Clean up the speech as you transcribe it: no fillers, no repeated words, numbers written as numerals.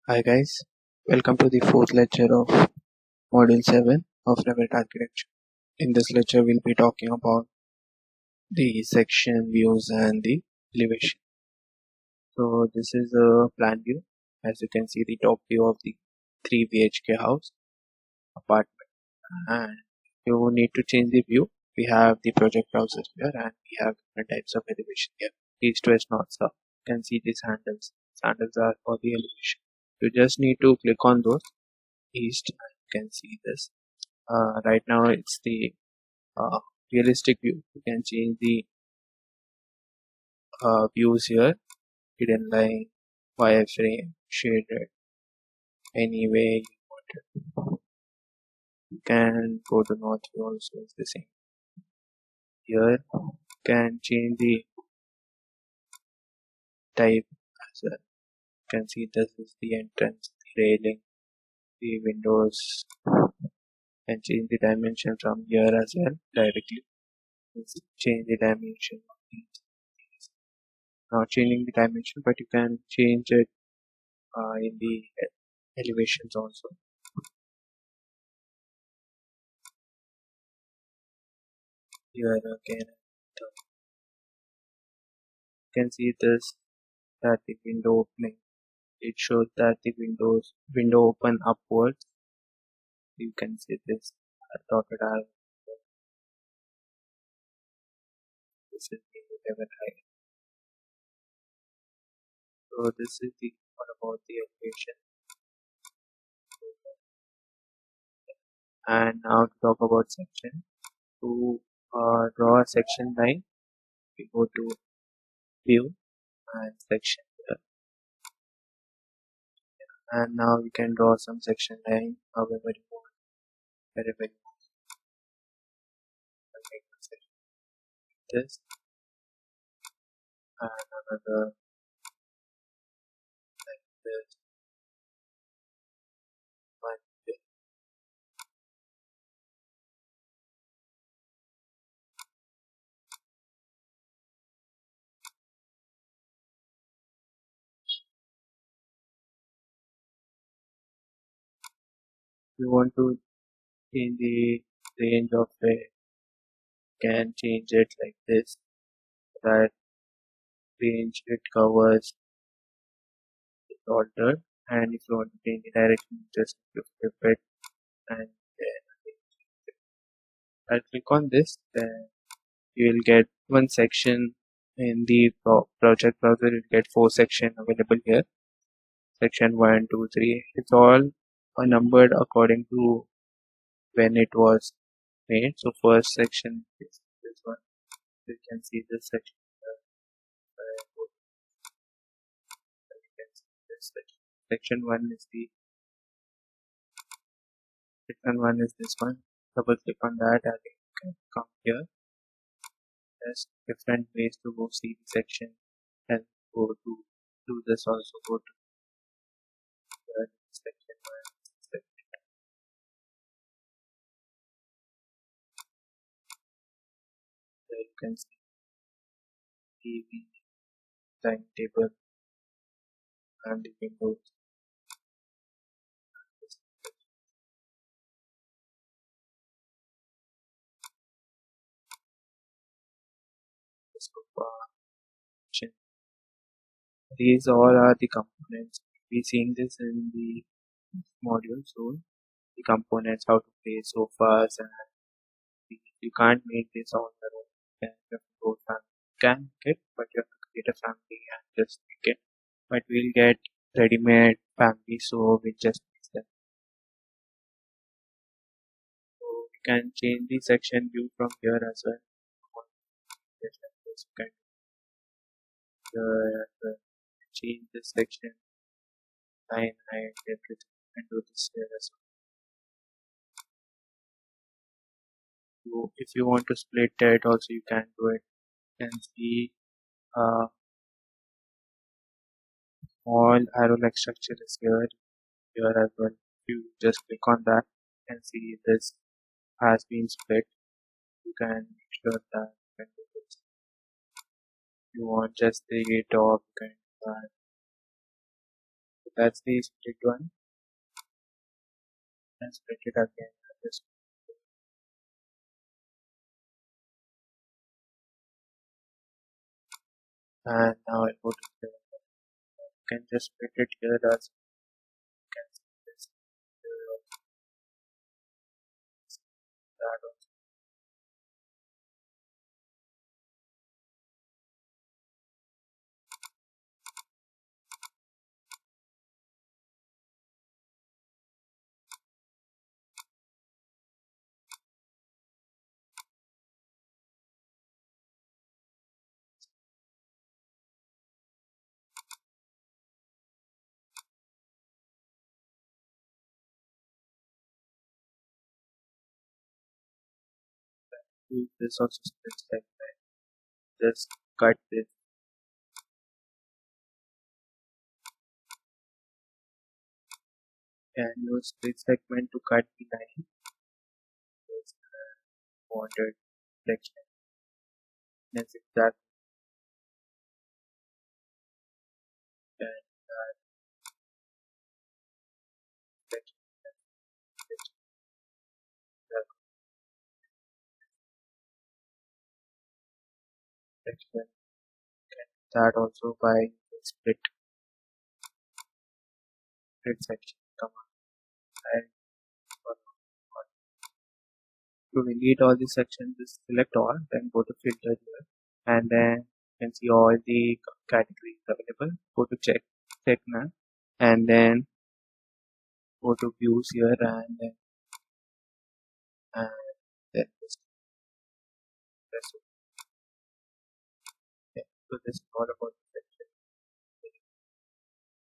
Hi guys, welcome to the fourth lecture of Module 7 of Revit Architecture. In this lecture, we'll be talking about the section views and the elevation. So this is a plan view. As you can see, the top view of the 3 BHK house apartment. And you need to change the view. We have the project browser here and we have different types of elevation here. East, west, north, south. You can see these handles. These handles are for the elevation. You just need to click on those east and you can see this. Right now it's the realistic view. You can change the views here, hidden line, wireframe, shaded, any way you want it. You can go to north view also, it's the same. Here you can change the type as well. You can see this is the entrance, the railing, the windows, and change the dimension from here as well directly. Change the dimension of these. Not changing the dimension, but you can change it in the elevations also. Here again, you can see this, that the window opening. It shows that the window open upwards. You can see this dotted arrow. This is the level height. So this is the what about the elevation. And now to talk about section. To draw a section line, we go to view and section here. And now we can draw some section line however you want, wherever you want. This and another like this one. You want to change the range of it, can change it like this. That range it covers is altered, and if you want to change the direction, just flip it and then I'll click on this. Then you will get one section in the project browser. You'll get 4 sections available here. Section 1, 2, 3. It's all numbered according to when it was made. So first section is this one. You can see this section. You can see this section. Section 1 is the section 1 is this one. Double click on that and you can come here. There's different ways to go see the section and go to do this also. Go to section 1. Section 2. There you can see TV, timetable, and the windows. These all are the components. We'll be seeing this in the module soon. The components, how to place sofas, and you can't make this on your own. You have to go family. You can make it, but you have to create a family and just make it. But we'll get ready-made family, so we just mix them. So we can change the section view from here as well. Just like this, you can change this section, line height, everything, and do this here as well. So if you want to split it also, you can do it. You can see small arrow like structure is here as well. If you just click on that and see this has been split, you can make sure that you can do this. If you want just the top, you can do that. that's the split one. And split it again. Just and now I'll go to the can just split it here as you can see this here also, that also. This also splits like that. Just cut this and use this segment to cut the line. This wanted section. That's exact and that section. That section. That also by split section command. And to delete all the sections, just select all, then go to filter here, and then you can see all the categories available. Go to check now, and then go to views here, and then just press OK. So this is all about